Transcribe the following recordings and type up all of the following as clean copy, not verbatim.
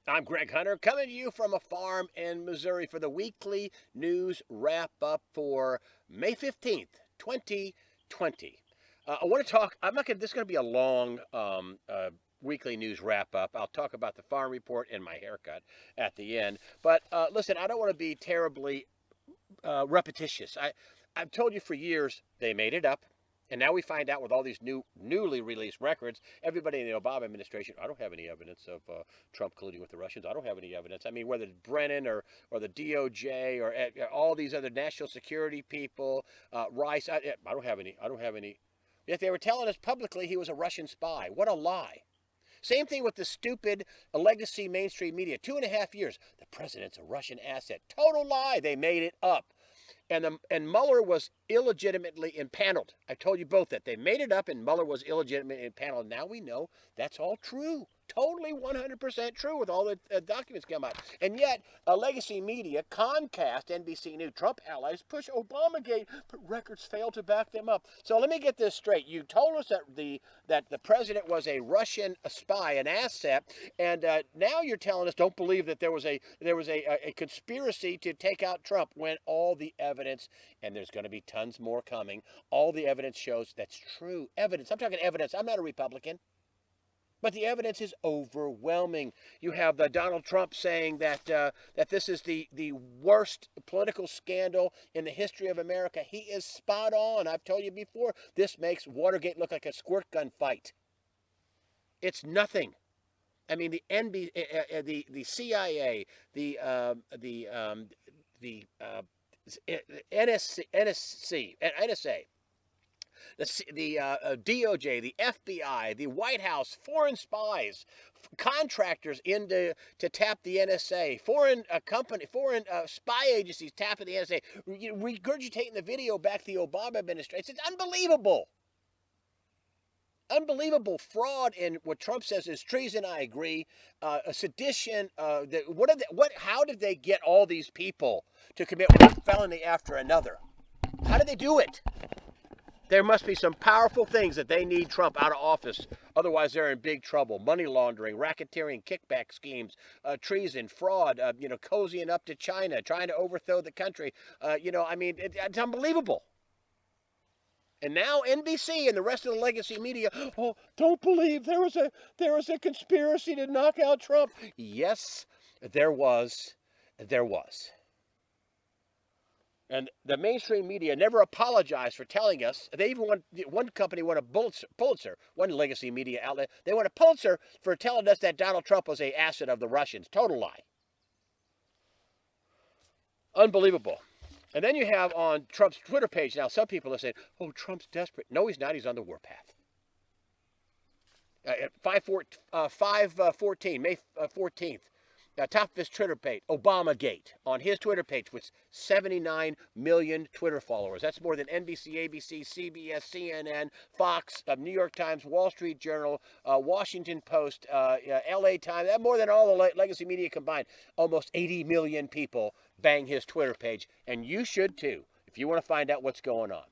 I'm Greg Hunter, coming to you from a farm in Missouri for the weekly news wrap up for May 15th, 2020. I want to talk, I'm not going to, this is going to be a long weekly news wrap up. I'll talk about the farm report and my haircut at the end. But listen, I don't want to be terribly repetitious. I've told you for years they made it up. And now we find out with all these newly released records, everybody in the Obama administration, I don't have any evidence of Trump colluding with the Russians. I don't have any evidence. I mean, whether it's Brennan or the DOJ or all these other national security people, Rice, I don't have any. I don't have any. Yet they were telling us publicly he was a Russian spy. What a lie. Same thing with the stupid legacy mainstream media. 2.5 years. The president's a Russian asset. Total lie. They made it up. And Mueller was illegitimately impaneled. I told you both that. They made it up and Mueller was illegitimately impaneled. Now we know that's all true. Totally 100% true with all the documents come out. And yet, legacy media, Comcast, NBC News, Trump allies push Obamagate, but records fail to back them up. So let me get this straight. You told us that the president was a Russian spy, an asset, and now you're telling us don't believe that there was a conspiracy to take out Trump when all the evidence, and there's going to be tons more coming, all the evidence shows that's true. Evidence. I'm talking evidence. I'm not a Republican. But the evidence is overwhelming. You have Donald Trump saying that this is the worst political scandal in the history of America. He is spot on. I've told you before, this makes Watergate look like a squirt gun fight. It's nothing. I mean, the CIA, the NSA, the DOJ, the FBI, the White House, foreign spies, contractors to tap the NSA, foreign spy agencies tapping the NSA, regurgitating the video back to the Obama administration. It's unbelievable. Unbelievable fraud in what Trump says is treason. I agree. A sedition. How did they get all these people to commit one felony after another? How did they do it? There must be some powerful things that they need Trump out of office. Otherwise, they're in big trouble. Money laundering, racketeering, kickback schemes, treason, fraud, cozying up to China, trying to overthrow the country. It's unbelievable. And now NBC and the rest of the legacy media, oh, don't believe there was a conspiracy to knock out Trump. Yes, there was. There was. And the mainstream media never apologized for telling us. They even one company won a Pulitzer, one legacy media outlet. They won a Pulitzer for telling us that Donald Trump was an asset of the Russians. Total lie. Unbelievable. And then you have on Trump's Twitter page now, some people are saying, oh, Trump's desperate. No, he's not. He's on the warpath. At 5/14, May 14th, top of his Twitter page, Obamagate, on his Twitter page with 79 million Twitter followers. That's more than NBC, ABC, CBS, CNN, Fox, New York Times, Wall Street Journal, Washington Post, LA Times. That's more than all the legacy media combined. Almost 80 million people bang his Twitter page, and you should too if you want to find out what's going on.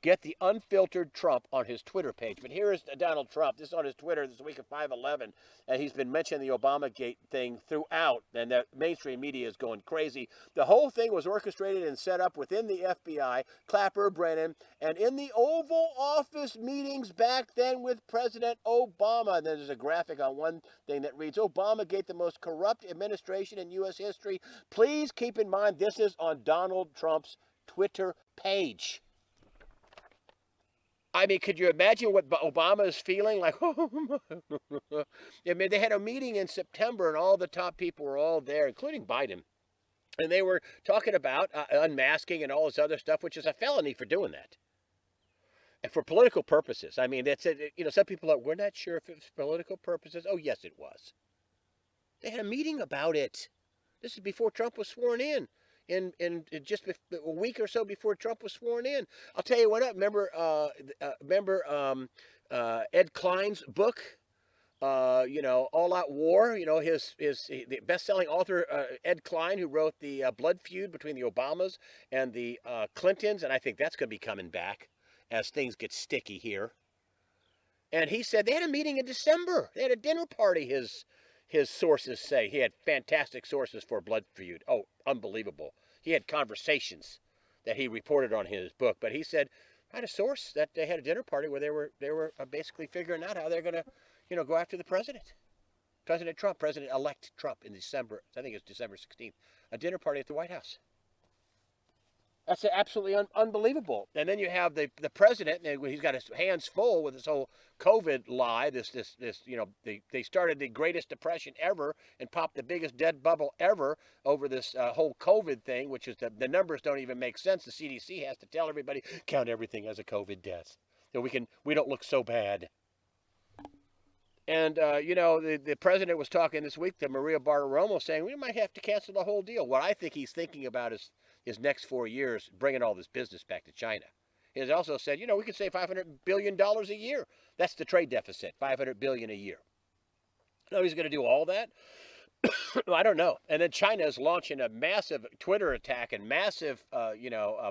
Get the unfiltered Trump on his Twitter page. But here is Donald Trump. This is on his Twitter this week at 5/11. And he's been mentioning the Obamagate thing throughout. And the mainstream media is going crazy. The whole thing was orchestrated and set up within the FBI, Clapper, Brennan, and in the Oval Office meetings back then with President Obama. And there's a graphic on one thing that reads, Obamagate, the most corrupt administration in U.S. history. Please keep in mind this is on Donald Trump's Twitter page. I mean, could you imagine what Obama is feeling? Like, I mean, they had a meeting in September and all the top people were all there, including Biden. And they were talking about unmasking and all this other stuff, which is a felony for doing that. And for political purposes. I mean, that's it. Some people are, we're not sure if it's political purposes. Oh, yes, it was. They had a meeting about it. This is before Trump was sworn in. In just a week or so before Trump was sworn in. I'll tell you what up. Remember Ed Klein's book, All Out War? The best-selling author, Ed Klein, who wrote the blood feud between the Obamas and the Clintons, and I think that's going to be coming back as things get sticky here. And he said they had a meeting in December. They had a dinner party, his sources say. He had fantastic sources for blood feud. Oh, unbelievable. He had conversations that he reported on his book, but he said I had a source that they had a dinner party where they were basically figuring out how they're going to, go after the president. President Trump, President-elect Trump in December, I think it's December 16th, a dinner party at the White House. That's absolutely unbelievable. And then you have the president, and he's got his hands full with this whole COVID lie. They started the greatest depression ever and popped the biggest dead bubble ever over this whole COVID thing, which is the numbers don't even make sense. The CDC has to tell everybody, count everything as a COVID death. So we don't look so bad. And, the president was talking this week to Maria Bartiromo saying we might have to cancel the whole deal. What I think he's thinking about is his next 4 years, bringing all this business back to China. He has also said, we could save $500 billion a year. That's the trade deficit, $500 billion a year. No, he's going to do all that? I don't know. And then China is launching a massive Twitter attack and massive,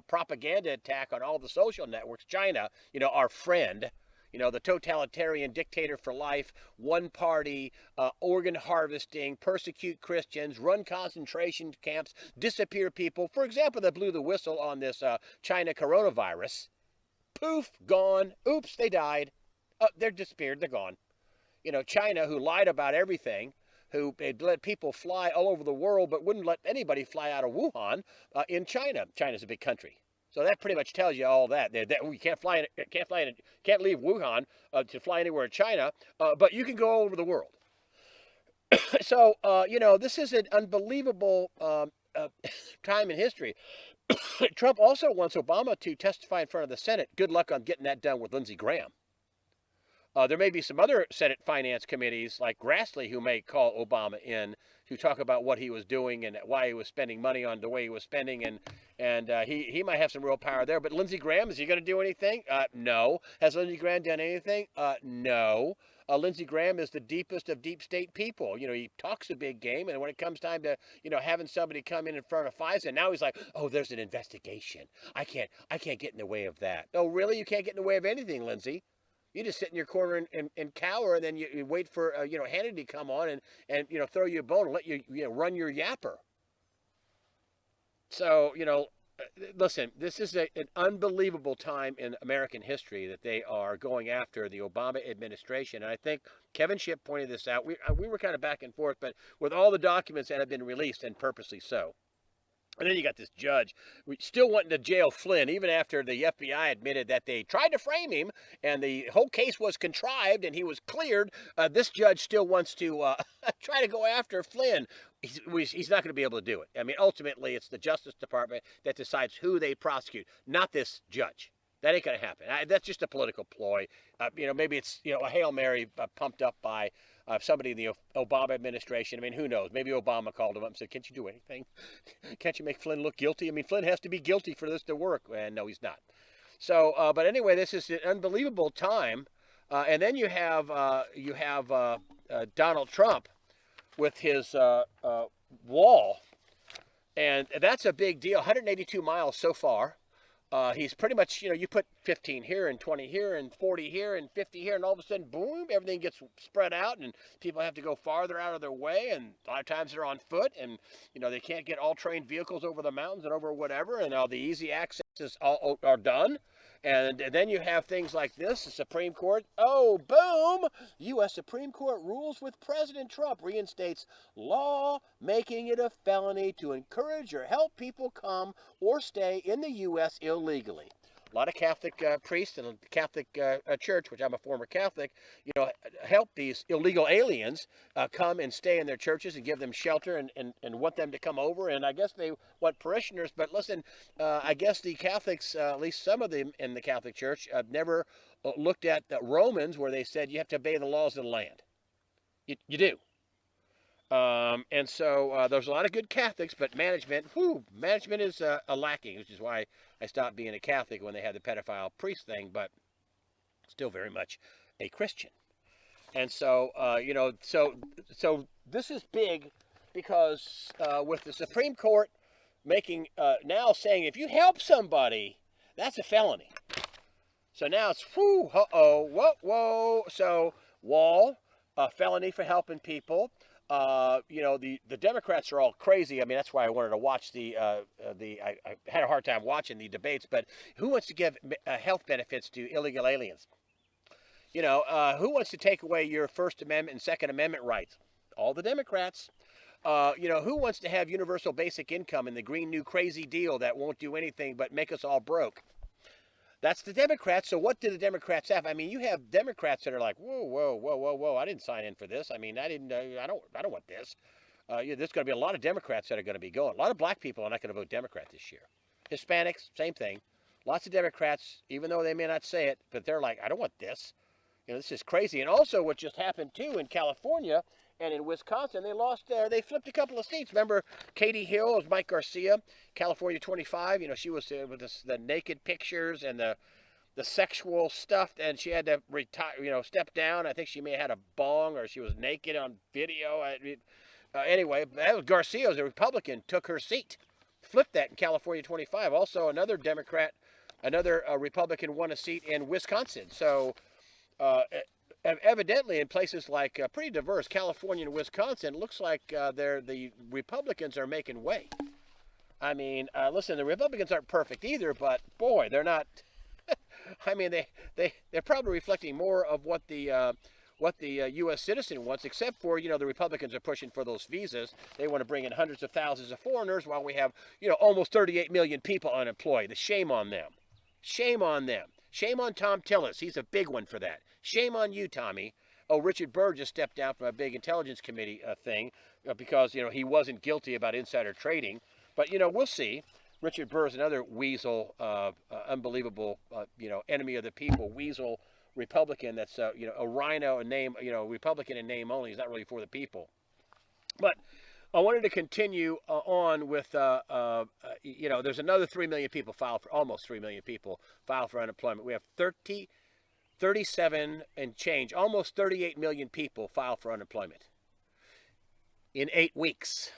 propaganda attack on all the social networks. China, our friend, the totalitarian dictator for life, one party, organ harvesting, persecute Christians, run concentration camps, disappear people. For example, they blew the whistle on this China coronavirus. Poof, gone. Oops, they died. They're disappeared. They're gone. China, who lied about everything, who let people fly all over the world but wouldn't let anybody fly out of Wuhan in China. China's a big country. So that pretty much tells you all that. We can't leave Wuhan to fly anywhere in China, but you can go all over the world. So, this is an unbelievable time in history. Trump also wants Obama to testify in front of the Senate. Good luck on getting that done with Lindsey Graham. There may be some other Senate finance committees like Grassley who may call Obama in to talk about what he was doing and why he was spending money on the way he was spending, and he might have some real power there. But Lindsey Graham, is he going to do anything? No. Has Lindsey Graham done anything? No. Lindsey Graham is the deepest of deep state people. He talks a big game, and when it comes time to, having somebody come in front of FISA, now he's like, oh, there's an investigation. I can't get in the way of that. Oh, really? You can't get in the way of anything, Lindsey. You just sit in your corner and cower, and then you wait for Hannity to come on and throw you a bone and let you run your yapper. So listen, this is an unbelievable time in American history that they are going after the Obama administration, and I think Kevin Shipp pointed this out. We were kind of back and forth, but with all the documents that have been released, and purposely so. And then you got this judge still wanting to jail Flynn, even after the FBI admitted that they tried to frame him and the whole case was contrived and he was cleared. This judge still wants to try to go after Flynn. He's not going to be able to do it. I mean, ultimately, it's the Justice Department that decides who they prosecute, not this judge. That ain't going to happen. That's just a political ploy. Maybe it's a Hail Mary pumped up by somebody in the Obama administration. I mean, who knows? Maybe Obama called him up and said, can't you do anything? Can't you make Flynn look guilty? I mean, Flynn has to be guilty for this to work. And no, he's not. So, but anyway, this is an unbelievable time. And then you have Donald Trump with his wall. And that's a big deal. 182 miles so far. He's pretty much, you put 15 here and 20 here and 40 here and 50 here, and all of a sudden, boom, everything gets spread out, and people have to go farther out of their way, and a lot of times they're on foot, and, they can't get all-trained vehicles over the mountains and over whatever, and all the easy accesses are done. And then you have things like this, the Supreme Court. Oh, boom! U.S. Supreme Court rules with President Trump reinstates law making it a felony to encourage or help people come or stay in the U.S. illegally. A lot of Catholic priests and the Catholic Church, which I'm a former Catholic, help these illegal aliens come and stay in their churches and give them shelter and want them to come over. And I guess they want parishioners. But listen, I guess the Catholics, at least some of them in the Catholic Church, never looked at the Romans where they said you have to obey the laws of the land. You do. And so there's a lot of good Catholics, but management is a lacking, which is why I stopped being a Catholic when they had the pedophile priest thing, but still very much a Christian. And so, so this is big because with the Supreme Court making, now saying if you help somebody, that's a felony. So now it's, whoa. So, Wall, a felony for helping people. The Democrats are all crazy. I mean, that's why I wanted to watch I had a hard time watching the debates. But who wants to give health benefits to illegal aliens? Who wants to take away your First Amendment and Second Amendment rights? All the Democrats. Who wants to have universal basic income and the Green New Crazy Deal that won't do anything but make us all broke? That's the Democrats. So what do the Democrats have? I mean, you have Democrats that are like, whoa, whoa, whoa, whoa, whoa! I didn't sign in for this. I mean, I didn't. I don't want this. There's going to be a lot of Democrats that are going to be going. A lot of black people are not going to vote Democrat this year. Hispanics, same thing. Lots of Democrats, even though they may not say it, but they're like, I don't want this. This is crazy. And also, what just happened too in California and in Wisconsin, they flipped a couple of seats. Remember, Katie Hill was Mike Garcia, California 25. She was with the naked pictures and the sexual stuff, and she had to retire, step down. I think she may have had a bong, or she was naked on video. Anyway, that was Garcia, was a Republican, took her seat, flipped that in California 25. Also, another Republican won a seat in Wisconsin. So, evidently, in places like pretty diverse California and Wisconsin, it looks like the Republicans are making way. I mean, listen, the Republicans aren't perfect either, but boy, they're not. I mean, they're probably reflecting more of what the U.S. citizen wants, except for, the Republicans are pushing for those visas. They want to bring in hundreds of thousands of foreigners while we have, almost 38 million people unemployed. Shame on them. Shame on them. Shame on Tom Tillis. He's a big one for that. Shame on you, Tommy. Oh, Richard Burr just stepped down from a big intelligence committee thing because, he wasn't guilty about insider trading. But, we'll see. Richard Burr is another weasel, unbelievable, enemy of the people, weasel Republican that's, a rhino in name, Republican in name only. He's not really for the people. But I wanted to continue on with, there's another 3 million people almost 3 million people filed for unemployment. We have 37 and change, almost 38 million people filed for unemployment in 8 weeks.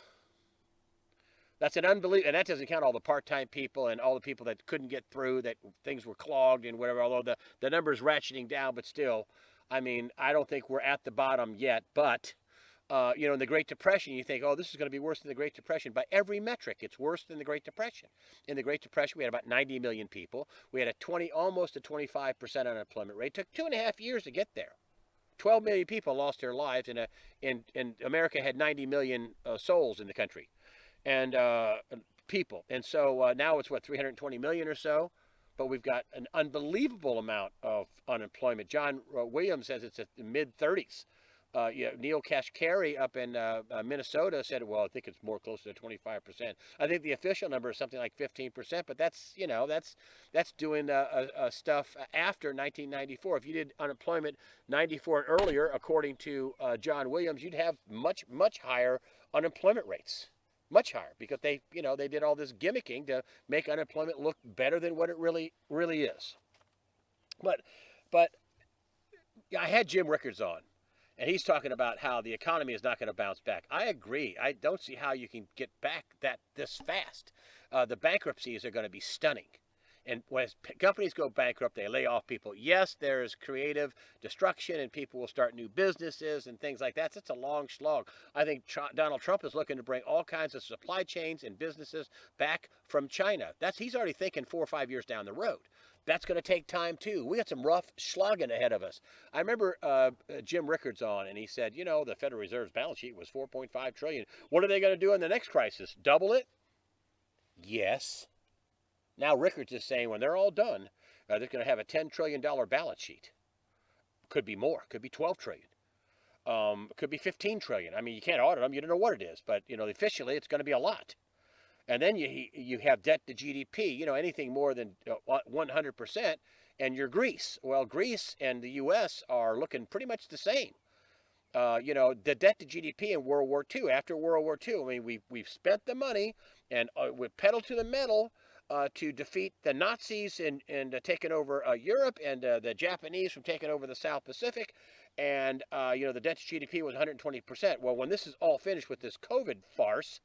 That's an unbelievable, and that doesn't count all the part-time people and all the people that couldn't get through, that things were clogged and whatever, although the number is ratcheting down, but still, I mean, I don't think we're at the bottom yet, but, in the Great Depression, you think, oh, this is going to be worse than the Great Depression. By every metric, it's worse than the Great Depression. In the Great Depression, we had about 90 million people. We had almost a 25% unemployment rate. It took 2.5 years to get there. 12 million people lost their lives, and America had 90 million souls in the country. And people. And so now it's 320 million or so, but we've got an unbelievable amount of unemployment. John Williams says it's at the mid-30s. Neil Kashkari up in Minnesota said, well, I think it's more closer to 25%. I think the official number is something like 15%, but that's doing stuff after 1994. If you did unemployment 94 and earlier, according to John Williams, you'd have much, much higher unemployment rates. Much higher, because they did all this gimmicking to make unemployment look better than what it really is. But I had Jim Rickards on, and he's talking about how the economy is not going to bounce back. I agree. I don't see how you can get back this fast. The bankruptcies are going to be stunning. And when companies go bankrupt, they lay off people. Yes, there is creative destruction, and people will start new businesses and things like that. It's a long slog. I think Donald Trump is looking to bring all kinds of supply chains and businesses back from China. He's already thinking 4 or 5 years down the road. That's going to take time, too. We got some rough slogging ahead of us. I remember Jim Rickards on, and he said, the Federal Reserve's balance sheet was $4.5 trillion. What are they going to do in the next crisis? Double it? Yes. Now Rickards is saying when they're all done, they're going to have a $10 trillion balance sheet. Could be more. Could be $12 trillion. Could be $15 trillion. I mean, you can't audit them. You don't know what it is. But, officially it's going to be a lot. And then you have debt to GDP, anything more than 100%, and you're Greece. Well, Greece and the U.S. are looking pretty much the same. The debt to GDP in World War II, after World War II, I mean, we've spent the money and we pedal to the metal to defeat the Nazis and taking over Europe, and the Japanese from taking over the South Pacific. And, the debt to GDP was 120%. Well, when this is all finished with this COVID farce,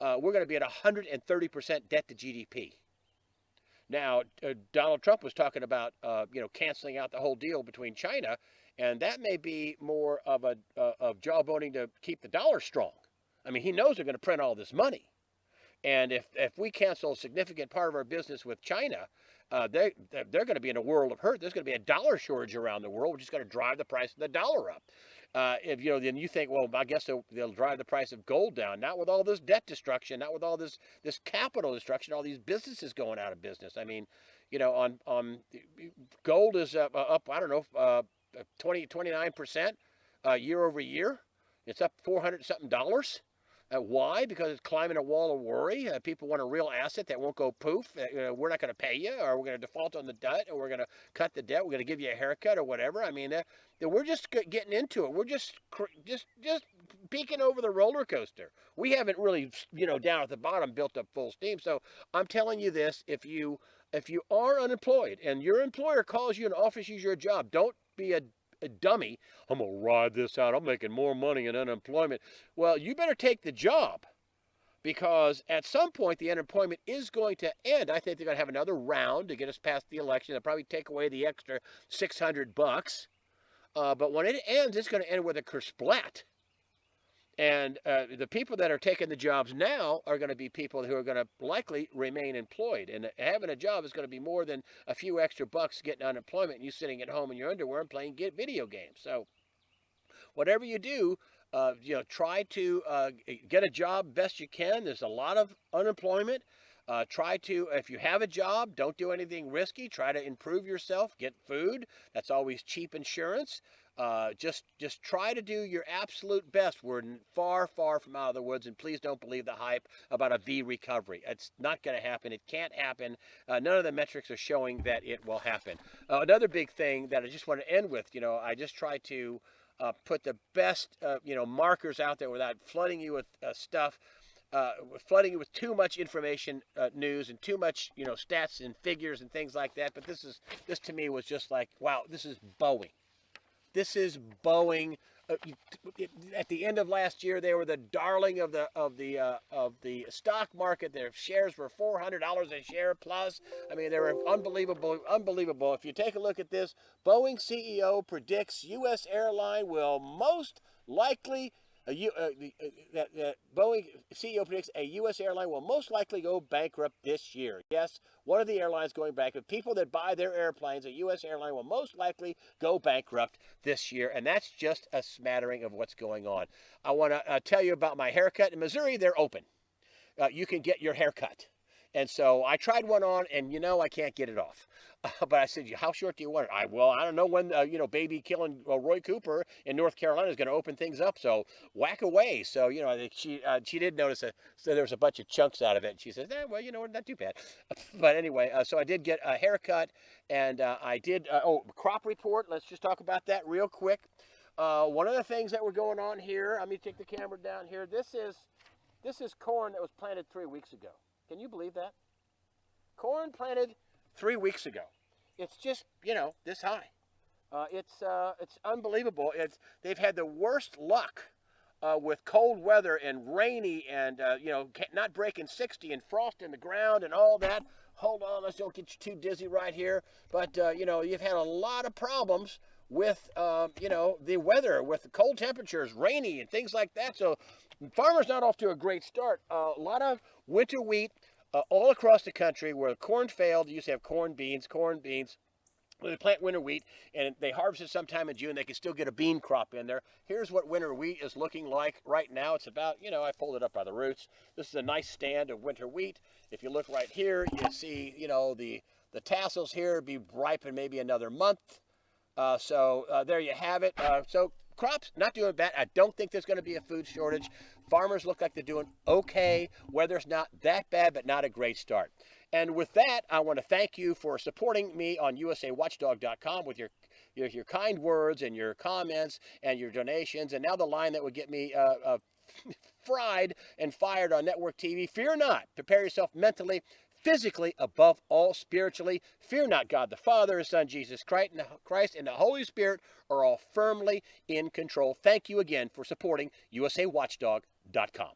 we're going to be at 130% debt to GDP. Now, Donald Trump was talking about, canceling out the whole deal between China And that may be more of a of jawboning to keep the dollar strong. I mean, he knows they're going to print all this money. And if we cancel a significant part of our business with China, they're going to be in a world of hurt. There's going to be a dollar shortage around the world, which is going to drive the price of the dollar up. If then you think, well, I guess they'll drive the price of gold down. Not with all this debt destruction, not with all this capital destruction, all these businesses going out of business. I mean, on gold is up I don't know 29% year over year. It's up $400 something dollars. Why? Because it's climbing a wall of worry. People want a real asset that won't go poof. We're not going to pay you, or we're going to default on the debt, or we're going to cut the debt. We're going to give you a haircut, or whatever. I mean, we're just getting into it. We're just peeking over the roller coaster. We haven't really, down at the bottom, built up full steam. So I'm telling you this: if you are unemployed and your employer calls you and offers you your job, don't be a dummy. I'm going to ride this out. I'm making more money in unemployment. Well, you better take the job, because at some point the unemployment is going to end. I think they're going to have another round to get us past the election. They'll probably take away the extra $600. But when it ends, it's going to end with a kersplat. And the people that are taking the jobs now are going to be people who are going to likely remain employed. And having a job is going to be more than a few extra bucks getting unemployment and you sitting at home in your underwear and playing video games. So whatever you do, try to get a job best you can. There's a lot of unemployment. Try to, if you have a job, don't do anything risky. Try to improve yourself. Get food. That's always cheap insurance. Just try to do your absolute best. We're far, far from out of the woods, and please don't believe the hype about a V recovery. It's not going to happen. It can't happen. None of the metrics are showing that it will happen. Another big thing that I just want to end with, I just try to put the best, markers out there without flooding you with stuff. Flooding it with too much information, news, and too much, stats and figures and things like that. But this to me was just like, wow, this is Boeing. This is Boeing. At the end of last year, they were the darling of the stock market. Their shares were $400 a share plus. I mean, they were unbelievable. If you take a look at this, Boeing CEO predicts U.S. airline will most likely. Boeing CEO predicts a U.S. airline will most likely go bankrupt this year. Yes, one of the airlines going bankrupt. People that buy their airplanes, a U.S. airline will most likely go bankrupt this year. And that's just a smattering of what's going on. I want to tell you about my haircut. In Missouri, they're open. You can get your haircut. And so I tried one on, and I can't get it off. But I said, how short do you want it? I don't know when, baby killing Roy Cooper in North Carolina is going to open things up. So whack away. So, I think she did notice so there was a bunch of chunks out of it. And she says, not too bad. But anyway, so I did get a haircut, and I did, crop report. Let's just talk about that real quick. One of the things that were going on here, let me take the camera down here. This is corn that was planted 3 weeks ago. Can you believe that? Corn planted 3 weeks ago. It's just, this high. It's unbelievable. They've had the worst luck with cold weather and rainy and, not breaking 60 and frost in the ground and all that. Hold on, let's don't get you too dizzy right here. But, you've had a lot of problems with, the weather, with the cold temperatures, rainy and things like that. So farmers not off to a great start. A lot of winter wheat all across the country where corn failed. You used to have corn, beans. When they plant winter wheat and they harvest it sometime in June, they can still get a bean crop in there. Here's what winter wheat is looking like right now. It's about, I pulled it up by the roots. This is a nice stand of winter wheat. If you look right here, you see, the tassels here be ripe in maybe another month. So there you have it. So crops not doing bad. I don't think there's going to be a food shortage. Farmers look like they're doing okay. Weather's not that bad, but not a great start. And with that, I want to thank you for supporting me on USAWatchdog.com with your kind words and your comments and your donations. And now the line that would get me fried and fired on network TV. Fear not. Prepare yourself mentally, physically, above all spiritually. Fear not. God the Father, His Son Jesus Christ, and the Holy Spirit are all firmly in control. Thank you again for supporting USAWatchdog.com.